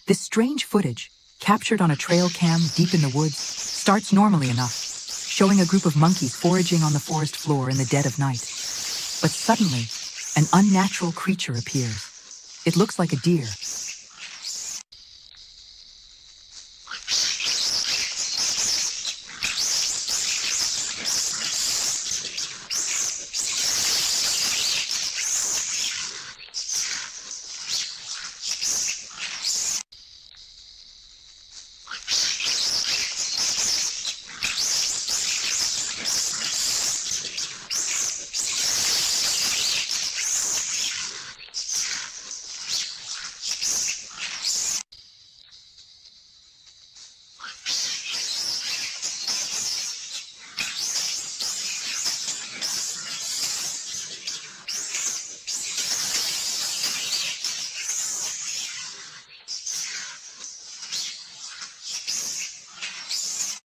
This strange footage, captured on a trail cam deep in the woods, starts normally enough, showing a group of monkeys foraging on the forest floor in the dead of night. But suddenly, an unnatural creature appears. It looks like a deer,